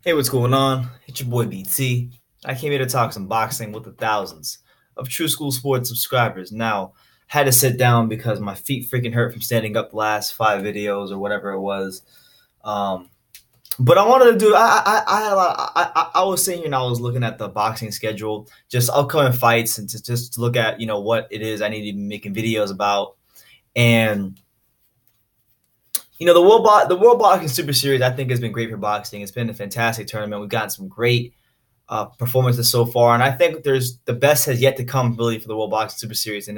Hey, what's going on? It's your boy BT. I came here to talk some boxing with the thousands of True School Sports subscribers. Now, had to sit down because my feet freaking hurt from standing up the last 5 videos or whatever it was. Um, but I wanted to do. I had a lot. I was sitting here and I was looking at the boxing schedule, just upcoming fights, and just to look at what it is I need to be making videos about. And the World Boxing Super Series I think has been great for boxing. It's been a fantastic tournament. We've gotten some great performances so far, and I think there's the best has yet to come really for the World Boxing Super Series, and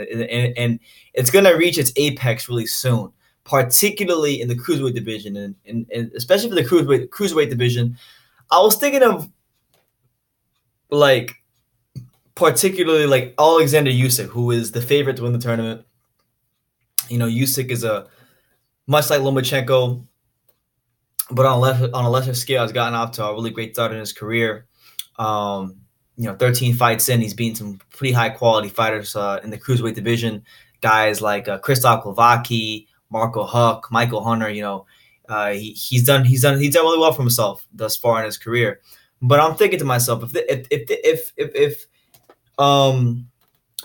it's going to reach its apex really soon, particularly in the cruiserweight division, and especially for the cruiserweight division. I was thinking of like particularly like Oleksandr Usyk, who is the favorite to win the tournament. Usyk is a much like Lomachenko, but on a lesser scale, has gotten off to a really great start in his career. 13 fights in, he's beaten some pretty high quality fighters in the cruiserweight division. Guys like Krzysztof Glowacki, Marco Huck, Michael Hunter. He's done really well for himself thus far in his career. But I'm thinking to myself, if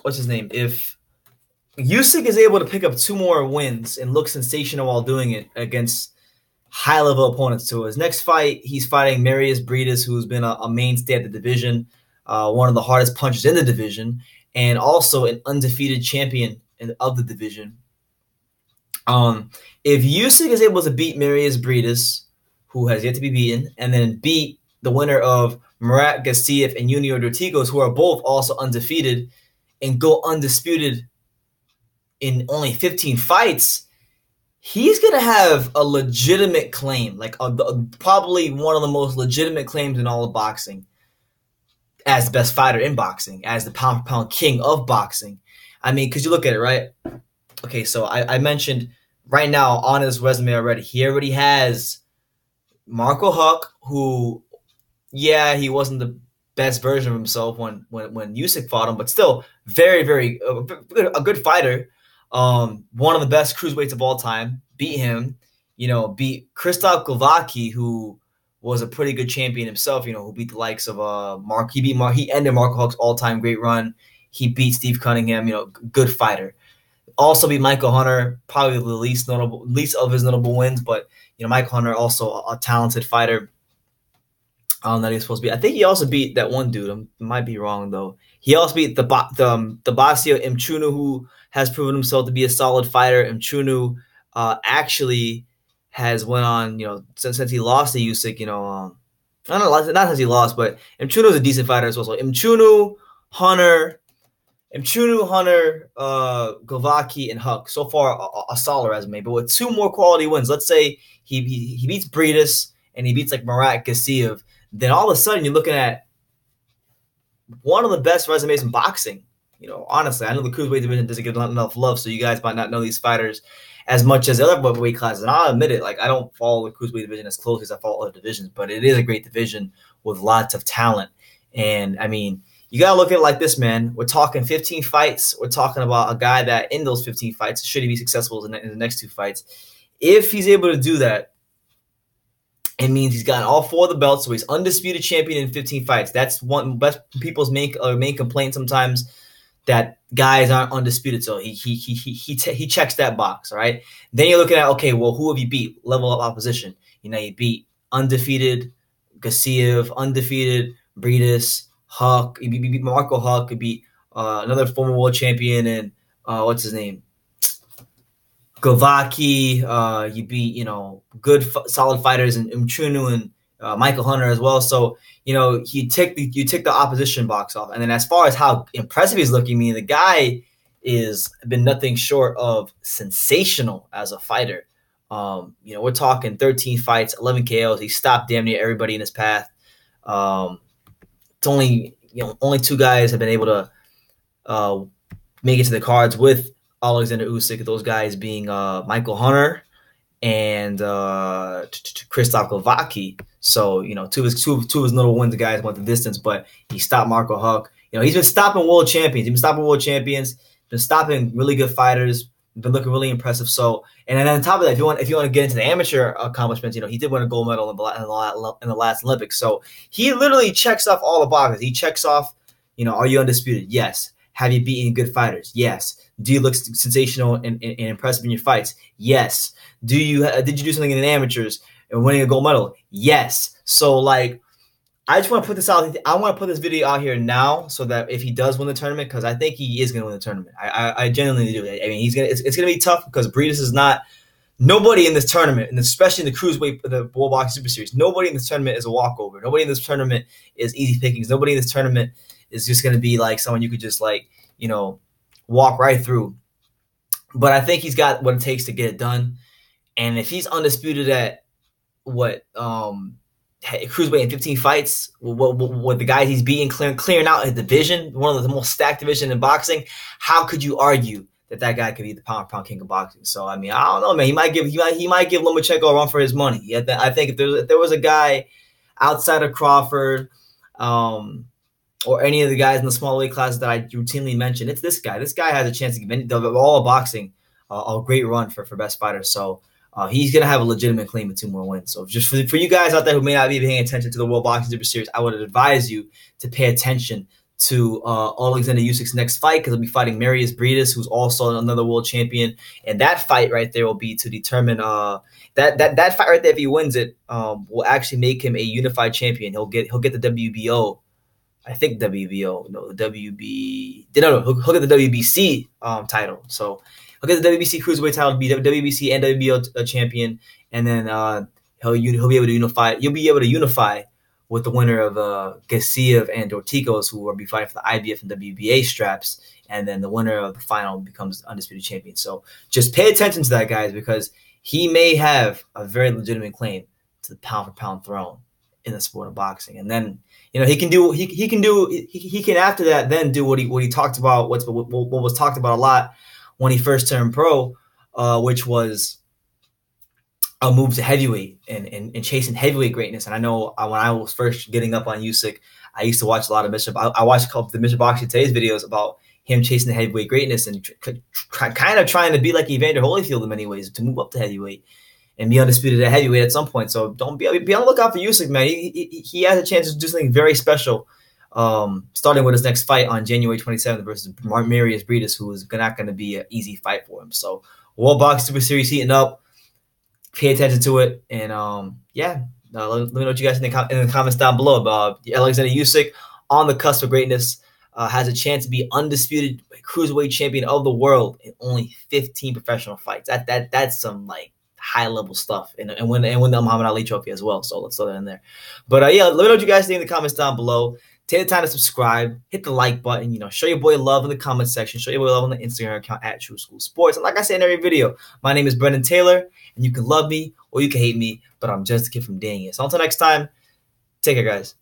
what's his name? If Usyk is able to pick up two more wins and look sensational while doing it against high-level opponents to his next fight, he's fighting Marius Briedis, who's been a mainstay at the division, one of the hardest punchers in the division, and also an undefeated champion of the division. If Usyk is able to beat Marius Briedis, who has yet to be beaten, and then beat the winner of Murat Gassiev and Junior Dortigos, who are both also undefeated, and go undisputed in only 15 fights, he's going to have a legitimate claim, like probably one of the most legitimate claims in all of boxing, as the best fighter in boxing, as the pound-for-pound king of boxing. I mean, because you look at it, right? Okay, so I mentioned right now on his resume already, he already has Marco Huck, who, yeah, he wasn't the best version of himself when Usyk fought him, but still very, very a good fighter. One of the best cruiserweights of all time, beat him. Beat Krzysztof Glowacki, who was a pretty good champion himself. Who beat the likes of Mark. He ended Marco Huck's all-time great run. He beat Steve Cunningham. Good fighter. Also beat Michael Hunter, probably the least of his notable wins, but Michael Hunter also a talented fighter. That he's supposed to be. I think he also beat that one dude. I might be wrong though. He also beat the Basio Mchunu, who has proven himself to be a solid fighter. Mchunu actually has went on, since he lost to Usyk, I don't know, not since he lost, but Mchunu is a decent fighter as well. So Mchunu, Hunter, Glowacki, and Huck. So far, a solid resume. But with two more quality wins, let's say he beats Briedis and he beats like Murat Gassiev, then all of a sudden you're looking at one of the best resumes in boxing. Honestly, I know the cruiserweight division doesn't get enough love, so you guys might not know these fighters as much as the other weight classes. And I'll admit it, like I don't follow the cruiserweight division as closely as I follow other divisions, but it is a great division with lots of talent. And I mean, you gotta look at it like this, man. We're talking 15 fights. We're talking about a guy that in those 15 fights, should he be successful in the next two fights, if he's able to do that, it means he's gotten all four of the belts, so he's undisputed champion in 15 fights. That's one best people's main complaint sometimes, that guys aren't undisputed. So he checks that box, all right? Then you're looking at, okay, well, who have you beat? Level of opposition. You beat undefeated Gassiev, undefeated Briedis, Huck. You beat Marco Huck. You beat another former world champion, and what's his name? Glowacki. You beat good solid fighters in Mchunu and Michael Hunter as well. So you tick the opposition box off. And then as far as how impressive he's looking, the guy is been nothing short of sensational as a fighter. We're talking 13 fights, 11 KOs. He stopped damn near everybody in his path. It's only two guys have been able to make it to the cards with Oleksandr Usyk. Those guys being Michael Hunter and Krzysztof Glowacki. So two of his little wins, the guys went the distance, but he stopped Marco Huck. He's been stopping world champions. He's been stopping world champions. Been stopping really good fighters. been looking really impressive. So, and then on top of that, if you want to get into the amateur accomplishments, he did win a gold medal in the last Olympics. So he literally checks off all the boxes. He checks off, are you undisputed? Yes. Have you beaten good fighters? Yes. Do you look sensational and impressive in your fights? Yes. Did you do something in the amateurs and winning a gold medal? Yes. So like, I just want to put this out. I want to put this video out here now so that if he does win the tournament, because I think he is going to win the tournament. I genuinely do. I mean, it's going to be tough because Briedis is not nobody in this tournament, and especially in the cruiserweight, the World Boxing Super Series. Nobody in this tournament is a walkover. Nobody in this tournament is easy pickings. Nobody in this tournament is just going to be like someone you could just walk right through. But I think he's got what it takes to get it done. And if he's undisputed at cruiserweight in 15 fights, with the guys he's beating, clearing out his division, one of the most stacked division in boxing, how could you argue that guy could be the pound king of boxing? So I mean, I don't know, man. He might give Lomachenko a run for his money. I think if there was a guy outside of Crawforrd, or any of the guys in the small weight classes that I routinely mention, it's this guy. This guy has a chance to give all of boxing a great run for best fighter. So he's going to have a legitimate claim of 2 more wins. So just for you guys out there who may not be paying attention to the World Boxing Super Series, I would advise you to pay attention to Oleksandr Usyk's next fight, because he'll be fighting Marius Briedis, who's also another world champion. And that fight right there will be to determine that fight right there, if he wins it, will actually make him a unified champion. He'll get the WBO. I think WBO, no, the WB. No, he'll get the WBC title. So he'll get the WBC cruiserweight title, be WBC and WBO champion, and then he'll be able to unify. You'll be able to unify with the winner of Gassiev and Dorticos, who will be fighting for the IBF and WBA straps, and then the winner of the final becomes undisputed champion. So just pay attention to that, guys, because he may have a very legitimate claim to the pound for pound throne in the sport of boxing. And then he can after that then do what he talked about, what was talked about a lot when he first turned pro, which was a move to heavyweight and chasing heavyweight greatness. And I know when I was first getting up on Usyk, I used to watch a lot of I watched a couple of the Mr. Boxing Today's videos about him chasing the heavyweight greatness and kind of trying to be like Evander Holyfield in many ways, to move up to heavyweight and be undisputed at heavyweight at some point. So don't be on the lookout for Usyk, man. He has a chance to do something very special, starting with his next fight on January 27th versus Marius Briedis, who is not going to be an easy fight for him. So World Boxing Super Series heating up. Pay attention to it, and let me know what you guys think in the comments down below. Oleksandr Usyk, on the cusp of greatness, has a chance to be undisputed cruiserweight champion of the world in only 15 professional fights. That's some high level stuff, and win the Muhammad Ali trophy as well. So let's throw that in there. But let me know what you guys think in the comments down below. Take the time to subscribe, hit the like button, show your boy love in the comment section, show your boy love on the Instagram account at True School Sports. And like I say in every video, my name is Brendan Taylor, and you can love me or you can hate me, but I'm just a kid from Dang It. So until next time, take care, guys.